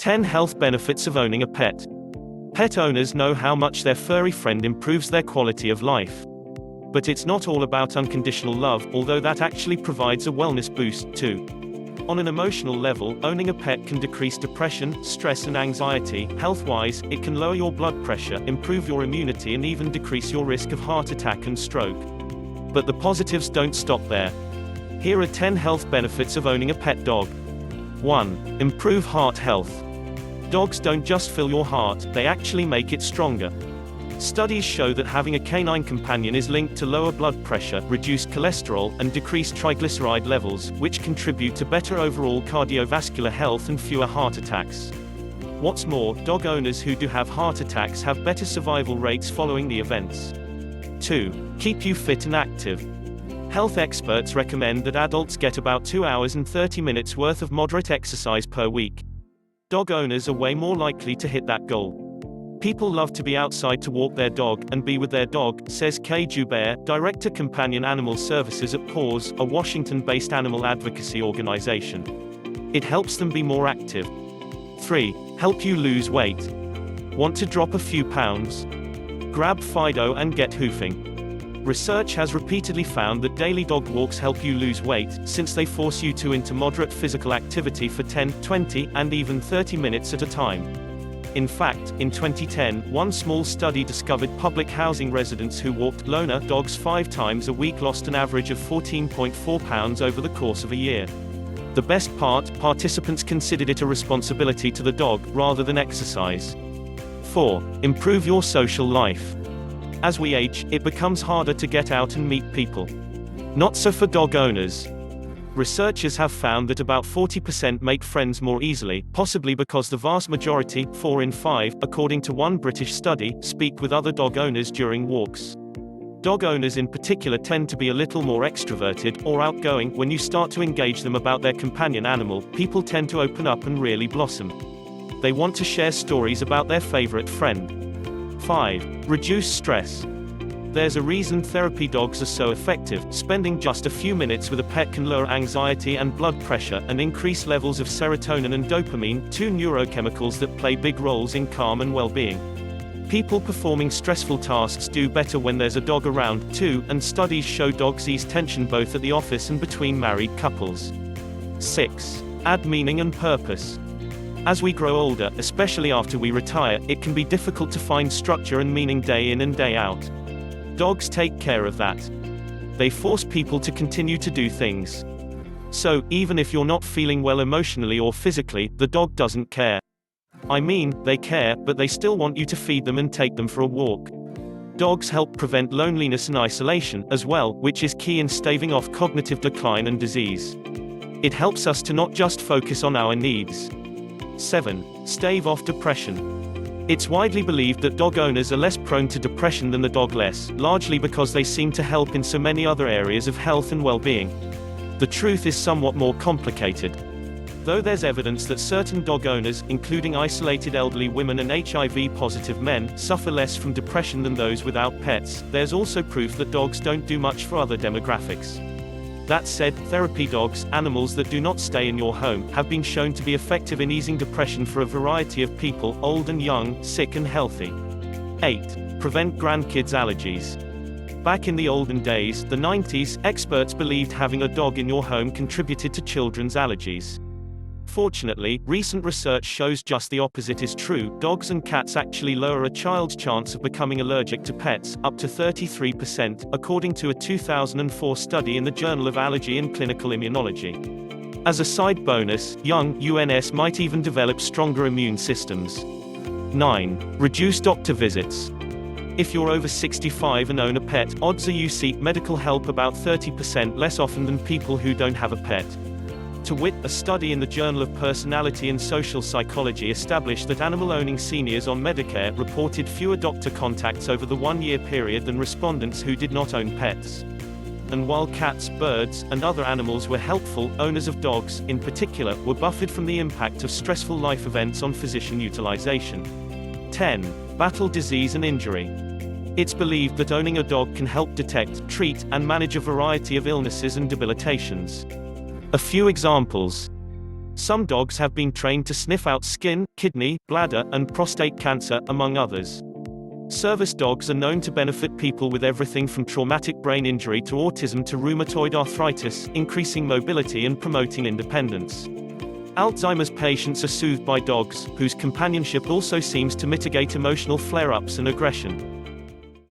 10 Health Benefits of Owning a Pet. Pet owners know how much their furry friend improves their quality of life. But it's not all about unconditional love, although that actually provides a wellness boost, too. On an emotional level, owning a pet can decrease depression, stress and anxiety. Health-wise, it can lower your blood pressure, improve your immunity and even decrease your risk of heart attack and stroke. But the positives don't stop there. Here are 10 health benefits of owning a pet dog. 1. Improve heart health. Dogs don't just fill your heart, they actually make it stronger. Studies show that having a canine companion is linked to lower blood pressure, reduced cholesterol, and decreased triglyceride levels, which contribute to better overall cardiovascular health and fewer heart attacks. What's more, dog owners who do have heart attacks have better survival rates following the events. 2. Keep you fit and active. Health experts recommend that adults get about 2 hours and 30 minutes worth of moderate exercise per week. Dog owners are way more likely to hit that goal. People love to be outside to walk their dog and be with their dog, says Kay Joubert, Director Companion Animal Services at PAWS, a Washington-based animal advocacy organization. It helps them be more active. 3. Help you lose weight. Want to drop a few pounds? Grab Fido and get hoofing. Research has repeatedly found that daily dog walks help you lose weight, since they force you to into moderate physical activity for 10, 20, and even 30 minutes at a time. In fact, in 2010, one small study discovered public housing residents who walked loner dogs 5 times a week lost an average of 14.4 pounds over the course of a year. The best part, participants considered it a responsibility to the dog, rather than exercise. 4. Improve your social life. As we age, it becomes harder to get out and meet people. Not so for dog owners. Researchers have found that about 40% make friends more easily, possibly because the vast majority, 4 in 5, according to one British study, speak with other dog owners during walks. Dog owners in particular tend to be a little more extroverted, or outgoing. When you start to engage them about their companion animal, people tend to open up and really blossom. They want to share stories about their favorite friend. 5. Reduce stress. There's a reason therapy dogs are so effective. Spending just a few minutes with a pet can lower anxiety and blood pressure, and increase levels of serotonin and dopamine, 2 neurochemicals that play big roles in calm and well-being. People performing stressful tasks do better when there's a dog around, too, and studies show dogs ease tension both at the office and between married couples. 6. Add meaning and purpose. As we grow older, especially after we retire, it can be difficult to find structure and meaning day in and day out. Dogs take care of that. They force people to continue to do things. So, even if you're not feeling well emotionally or physically, the dog doesn't care. I mean, they care, but they still want you to feed them and take them for a walk. Dogs help prevent loneliness and isolation, as well, which is key in staving off cognitive decline and disease. It helps us to not just focus on our needs. 7. Stave off depression. It's widely believed that dog owners are less prone to depression than the dog less, largely because they seem to help in so many other areas of health and well-being. The truth is somewhat more complicated. Though there's evidence that certain dog owners, including isolated elderly women and HIV-positive men, suffer less from depression than those without pets, there's also proof that dogs don't do much for other demographics. That said, therapy dogs, animals that do not stay in your home, have been shown to be effective in easing depression for a variety of people, old and young, sick and healthy. 8. Prevent grandkids' allergies. Back in the olden days, the 90s, experts believed having a dog in your home contributed to children's allergies. Fortunately, recent research shows just the opposite is true. Dogs and cats actually lower a child's chance of becoming allergic to pets, up to 33%, according to a 2004 study in the Journal of Allergy and Clinical Immunology. As a side bonus, young UNS might even develop stronger immune systems. 9. Reduce doctor visits. If you're over 65 and own a pet, odds are you seek medical help about 30% less often than people who don't have a pet. To wit, a study in the Journal of Personality and Social Psychology established that animal-owning seniors on Medicare reported fewer doctor contacts over the 1-year period than respondents who did not own pets. And while cats, birds, and other animals were helpful, owners of dogs, in particular, were buffered from the impact of stressful life events on physician utilization. 10. Battle disease and injury. It's believed that owning a dog can help detect, treat, and manage a variety of illnesses and debilitations. A few examples. Some dogs have been trained to sniff out skin, kidney, bladder, and prostate cancer, among others. Service dogs are known to benefit people with everything from traumatic brain injury to autism to rheumatoid arthritis, increasing mobility and promoting independence. Alzheimer's patients are soothed by dogs, whose companionship also seems to mitigate emotional flare-ups and aggression.